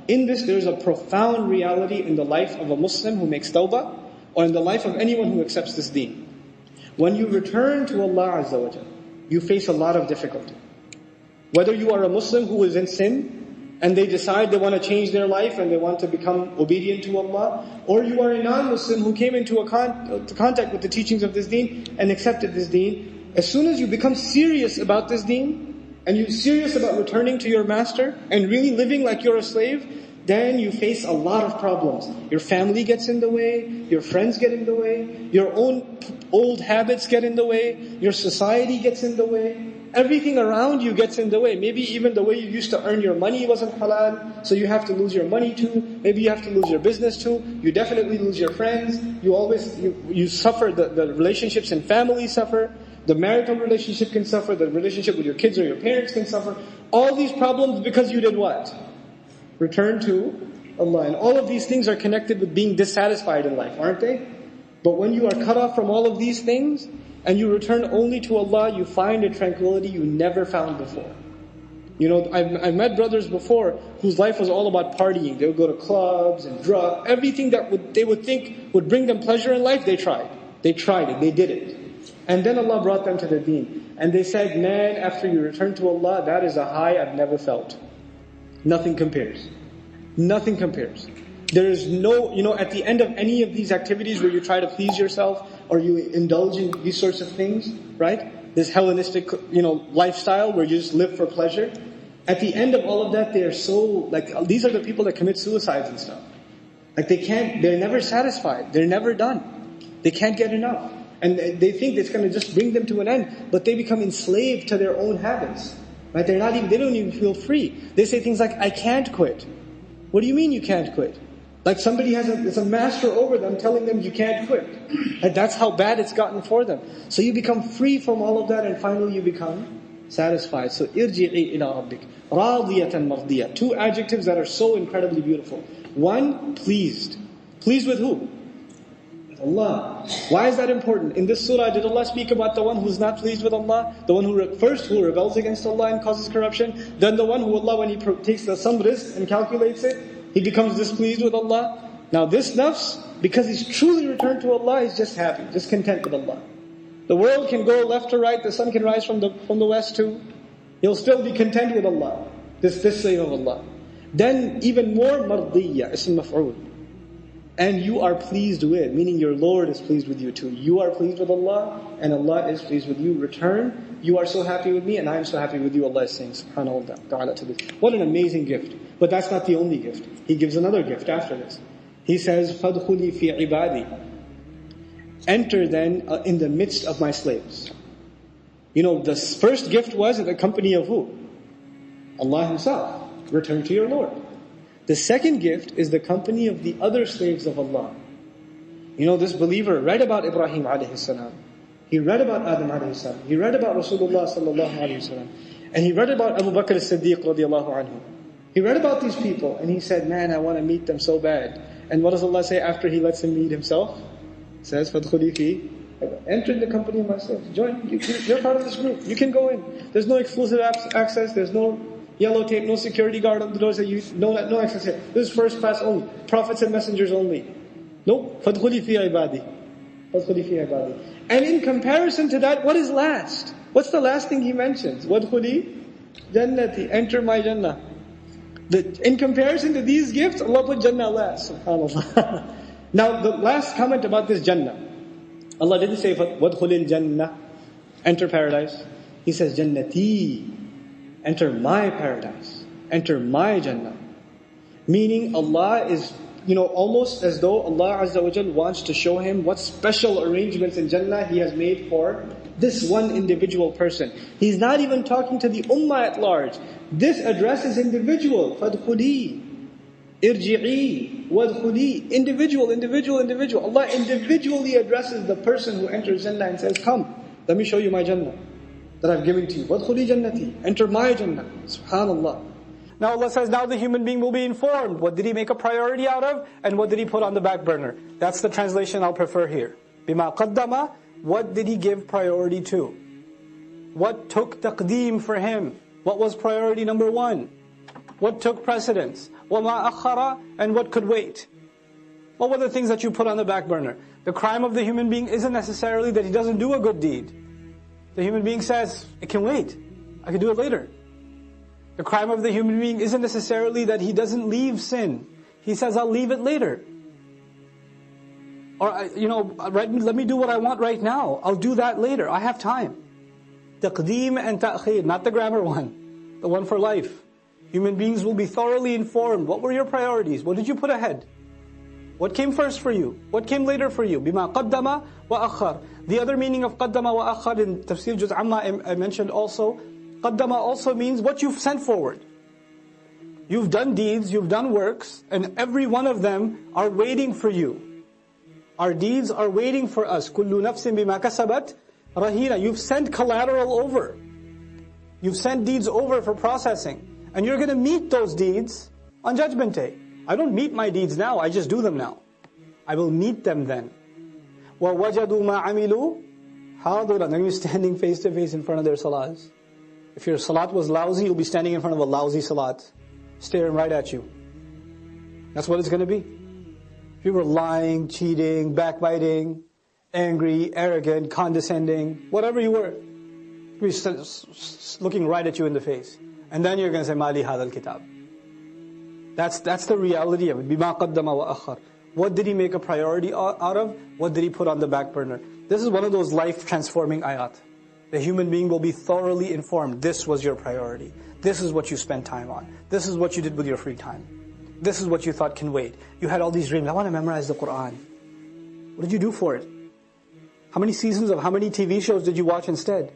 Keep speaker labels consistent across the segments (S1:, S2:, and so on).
S1: In this, there is a profound reality in the life of a Muslim who makes tawbah, or in the life of anyone who accepts this deen. When you return to Allah Azza wa Jal, you face a lot of difficulty. Whether you are a Muslim who is in sin, and they decide they want to change their life and they want to become obedient to Allah, or you are a non-Muslim who came into contact with the teachings of this deen and accepted this deen, as soon as you become serious about this deen, and you're serious about returning to your master, and really living like you're a slave, then you face a lot of problems. Your family gets in the way, your friends get in the way, your own old habits get in the way, your society gets in the way, everything around you gets in the way. Maybe even the way you used to earn your money wasn't halal, so you have to lose your money too. Maybe you have to lose your business too. You definitely lose your friends. You suffer, the relationships in family suffer. The marital relationship can suffer. The relationship with your kids or your parents can suffer. All these problems because you did what? Return to Allah. And all of these things are connected with being dissatisfied in life, aren't they? But when you are cut off from all of these things, and you return only to Allah, you find a tranquility you never found before. I've met brothers before whose life was all about partying. They would go to clubs and drugs. Everything that they would think would bring them pleasure in life, they tried. They tried it. They did it. And then Allah brought them to the deen. And they said, man, after you return to Allah, that is a high I've never felt. Nothing compares. Nothing compares. There is no, at the end of any of these activities where you try to please yourself or you indulge in these sorts of things, right? This Hellenistic, lifestyle where you just live for pleasure. At the end of all of that, they are so, these are the people that commit suicides and stuff. They're never satisfied. They're never done. They can't get enough. And they think it's going to just bring them to an end, but they become enslaved to their own habits. Right? They don't even feel free. They say things like, I can't quit. What do you mean you can't quit? Like somebody there's a master over them telling them you can't quit. And that's how bad it's gotten for them. So you become free from all of that and finally you become satisfied. So irji'i ila rabbik. Radiyatan mardiyah. Two adjectives that are so incredibly beautiful. One, pleased. Pleased with who? With Allah. Why is that important? In this surah, did Allah speak about the one who's not pleased with Allah? The one who rebels against Allah and causes corruption? Then the one who Allah, when He takes some risk and calculates it, he becomes displeased with Allah. Now this nafs, because he's truly returned to Allah, he's just happy, just content with Allah. The world can go left or right, the sun can rise from the west too. He'll still be content with Allah, this slave of Allah. Then even more mardiyya, ism maf'ul. And you are pleased with, meaning your Lord is pleased with you too. You are pleased with Allah, and Allah is pleased with you. Return, you are so happy with me, and I am so happy with you, Allah is saying, subhanahu wa ta'ala to this. What an amazing gift. But that's not the only gift. He gives another gift after this. He says, فَادْخُلِي فِي عِبَادِي. Enter then in the midst of my slaves. The first gift was in the company of who? Allah Himself. Return to your Lord. The second gift is the company of the other slaves of Allah. This believer read about Ibrahim alayhi salam. He read about Adam alayhi salam. He read about Rasulullah sallallahu alayhi wasallam. And he read about Abu Bakr as-Siddiq radiyallahu anhu. He read about these people and he said, man, I want to meet them so bad. And what does Allah say after He lets him meet Himself? He says, فَادْخُلِي فِي. Enter in the company of my slaves. Join. You're part of this group. You can go in. There's no exclusive access. There's no yellow tape, no security guard on the doors that no access here. This is first class only. Prophets and messengers only. No. فَادْخُلِي فِي عِبَادِي. فَادْخُلِي فِي عِبَادِي. And in comparison to that, what is last? What's the last thing He mentions? وَادْخُلِي جَنَّتِي. Enter my Jannah. In comparison to these gifts, Allah put Jannah last. SubhanAllah. Now the last comment about this Jannah. Allah didn't say, وَادْخُلِ الْجَنَّةِ. Enter paradise. He says, Jannati. Enter my paradise. Enter my Jannah. Meaning Allah is, almost as though Allah Azza wa Jal wants to show him what special arrangements in Jannah He has made for this one individual person. He's not even talking to the ummah at large. This address is individual. فَادْخُلِي irji'i wadkhuli. Individual. Allah individually addresses the person who enters Jannah and says, come, let me show you my Jannah that I've given to you. وَادْخُلِي جَنَّتِي. Enter my Jannah. SubhanAllah. Now Allah says, now the human being will be informed. What did he make a priority out of? And what did he put on the back burner? That's the translation I'll prefer here. بِمَا قَدَّمَ. What did he give priority to? What took taqdeem for him? What was priority number one? What took precedence? وَمَا أَخَّرَ, and what could wait? What were the things that you put on the back burner? The crime of the human being isn't necessarily that he doesn't do a good deed. The human being says, it can wait. I can do it later. The crime of the human being isn't necessarily that he doesn't leave sin. He says, I'll leave it later. Or, let me do what I want right now. I'll do that later. I have time. Taqdeem and ta'khir, not the grammar one. The one for life. Human beings will be thoroughly informed. What were your priorities? What did you put ahead? What came first for you? What came later for you? بِمَا قَدَّمَ وَأَخَّرَ. The other meaning of قَدَّمَ وَأَخَّرَ in Tafseer Juz Amma I mentioned also, قَدَّمَ also means what you've sent forward. You've done deeds, you've done works, and every one of them are waiting for you. Our deeds are waiting for us. كُلُّ نَفْسٍ بِمَا كَسَبَتْ رَهِينَ. You've sent collateral over. You've sent deeds over for processing. And you're going to meet those deeds on Judgment Day. I don't meet my deeds now, I just do them now. I will meet them then. وَوَجَدُوا مَا عَمِلُوا حَاضِرًا. Then you're standing face to face in front of their salats. If your salat was lousy, you'll be standing in front of a lousy salat, staring right at you. That's what it's going to be. If you were lying, cheating, backbiting, angry, arrogant, condescending, whatever you were, you'll be looking right at you in the face. And then you're going to say, مَالِ هَذَا الْكِتَابِ. That's the reality of it. بِمَا قَدَّمَ وَأَخَّرَ. What did he make a priority out of? What did he put on the back burner? This is one of those life-transforming ayat. The human being will be thoroughly informed. This was your priority. This is what you spent time on. This is what you did with your free time. This is what you thought can wait. You had all these dreams. I want to memorize the Qur'an. What did you do for it? How many seasons of how many TV shows did you watch instead?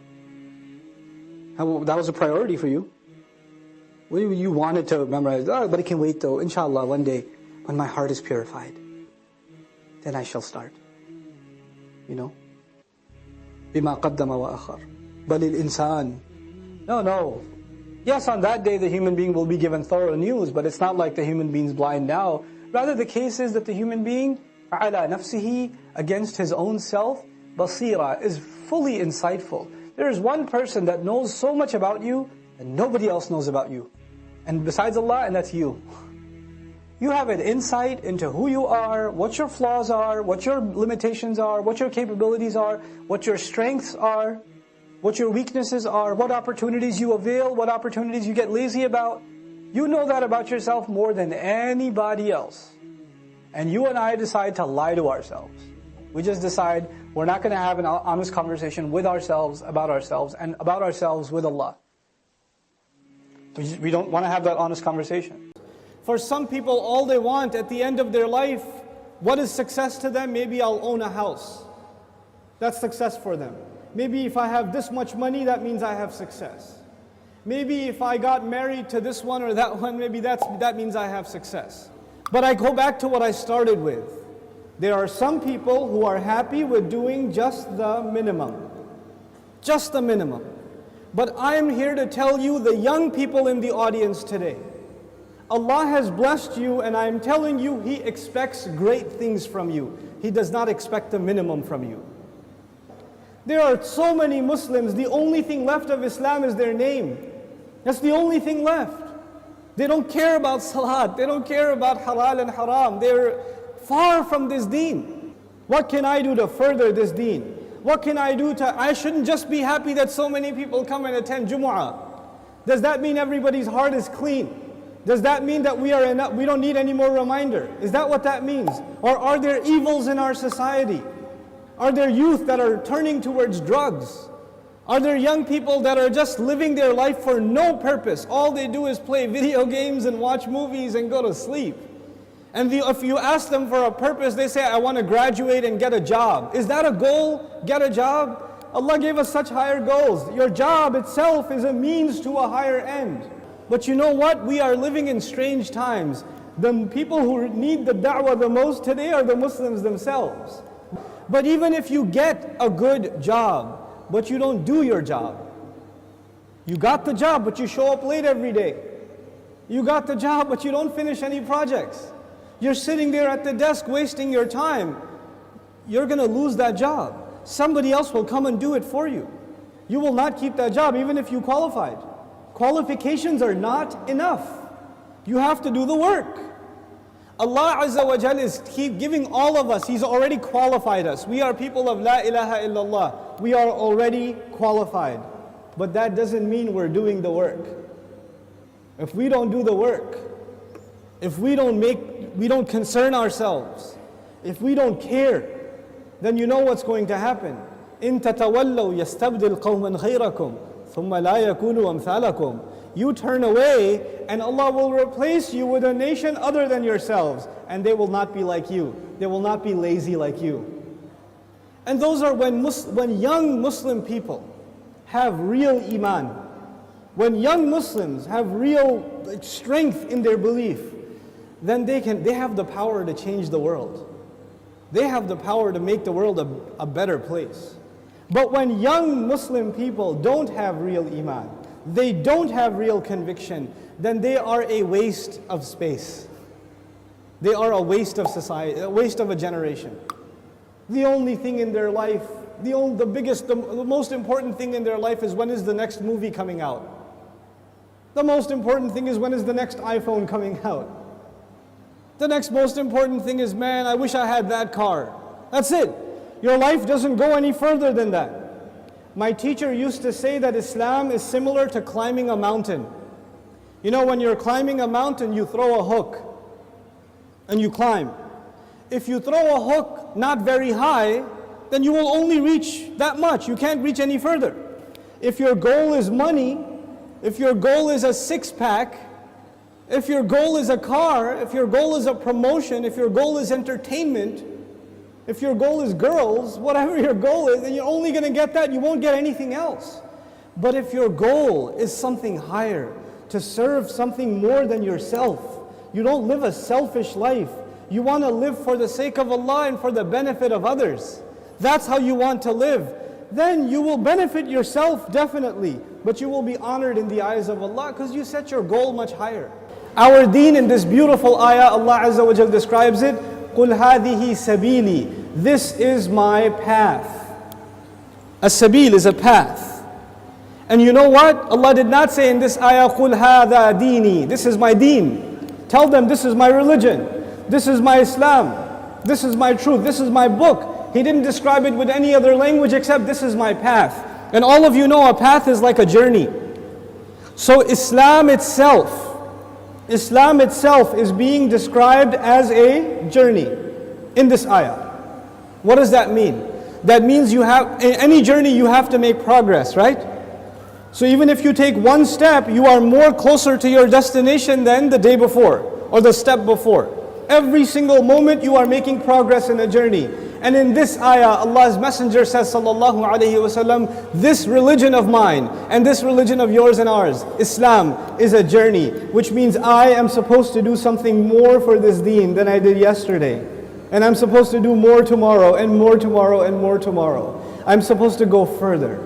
S1: That was a priority for you. You wanted to memorize, but it can wait though. Inshallah, one day, when my heart is purified, then I shall start. بِمَا قَدَّمَ وَأَخَّرَ بَلِ الْإِنسَانِ. No. Yes, on that day the human being will be given thorough news, but it's not like the human being's blind now. Rather, the case is that the human being, عَلَى نَفْسِهِ, against his own self, basira, is fully insightful. There is one person that knows so much about you, and nobody else knows about you. And besides Allah, and that's you. You have an insight into who you are, what your flaws are, what your limitations are, what your capabilities are, what your strengths are, what your weaknesses are, what opportunities you avail, what opportunities you get lazy about. You know that about yourself more than anybody else. And you and I decide to lie to ourselves. We just decide we're not going to have an honest conversation with ourselves, and about ourselves with Allah. We don't want to have that honest conversation. For some people, all they want at the end of their life, what is success to them? Maybe I'll own a house. That's success for them. Maybe if I have this much money, that means I have success. Maybe if I got married to this one or that one, maybe that means I have success. But I go back to what I started with. There are some people who are happy with doing just the minimum. Just the minimum. But I am here to tell you, the young people in the audience today, Allah has blessed you, and I am telling you, He expects great things from you. He does not expect the minimum from you. There are so many Muslims, the only thing left of Islam is their name. That's the only thing left. They don't care about salat, they don't care about halal and haram. They're far from this deen. What can I do to further this deen? What can I do I shouldn't just be happy that so many people come and attend Jumu'ah. Does that mean everybody's heart is clean? Does that mean that we don't need any more reminder? Is that what that means? Or are there evils in our society? Are there youth that are turning towards drugs? Are there young people that are just living their life for no purpose? All they do is play video games and watch movies and go to sleep. And if you ask them for a purpose, they say, I want to graduate and get a job. Is that a goal? Get a job? Allah gave us such higher goals. Your job itself is a means to a higher end. But you know what? We are living in strange times. The people who need the da'wah the most today are the Muslims themselves. But even if you get a good job, but you don't do your job. You got the job, but you show up late every day. You got the job, but you don't finish any projects. You're sitting there at the desk wasting your time. You're going to lose that job. Somebody else will come and do it for you. You will not keep that job even if you qualified. Qualifications are not enough.
S2: You have to do the work. Allah Azza wa Jal is keep giving all of us, He's already qualified us. We are people of La ilaha illallah. We are already qualified. But that doesn't mean we're doing the work. If we don't do the work, if we don't concern ourselves, if we don't care, then you know what's going to happen. إِن تَتَوَلَّوْا يَسْتَبْدِلْ قَوْمًا غَيْرَكُمْ ثُمَّ لَا يَكُونُوا أَمْثَالَكُمْ. You turn away and Allah will replace you with a nation other than yourselves, and they will not be like you. They will not be lazy like you. And those are when young Muslim people have real iman, when young Muslims have real strength in their belief, then they have the power to change the world. They have the power to make the world a better place. But when young Muslim people don't have real iman, they don't have real conviction, then they are a waste of space. They are a waste of society, a waste of a generation. The only thing in their life, the most important thing in their life is when is the next movie coming out. The most important thing is when is the next iPhone coming out. The next most important thing is, man, I wish I had that car. That's it. Your life doesn't go any further than that. My teacher used to say that Islam is similar to climbing a mountain. You know, when you're climbing a mountain, you throw a hook and you climb. If you throw a hook not very high, then you will only reach that much. You can't reach any further. If your goal is money, if your goal is a six-pack, if your goal is a car, if your goal is a promotion, if your goal is entertainment, if your goal is girls, whatever your goal is, then you're only going to get that, you won't get anything else. But if your goal is something higher, to serve something more than yourself, you don't live a selfish life, you want to live for the sake of Allah and for the benefit of others, that's how you want to live, then you will benefit yourself definitely, but you will be honored in the eyes of Allah because you set your goal much higher. Our deen in this beautiful ayah, Allah Azza wa Jal describes it, قُلْ هَذِهِ سَبِيلِي. This is my path. A sabil is a path. And you know what? Allah did not say in this ayah, قُلْ هَذَا دِينِي. This is my deen. Tell them this is my religion. This is my Islam. This is my truth. This is my book. He didn't describe it with any other language except this is my path. And all of you know a path is like a journey. So Islam itself is being described as a journey in this ayah. What does that mean? That means in any journey you have to make progress, right? So even if you take one step, you are more closer to your destination than the day before or the step before. Every single moment you are making progress in a journey. And in this ayah, Allah's Messenger says, sallallahu alaihi wasallam, this religion of mine and this religion of yours and ours, Islam, is a journey, which means I am supposed to do something more for this deen than I did yesterday. And I'm supposed to do more tomorrow and more tomorrow and more tomorrow. I'm supposed to go further.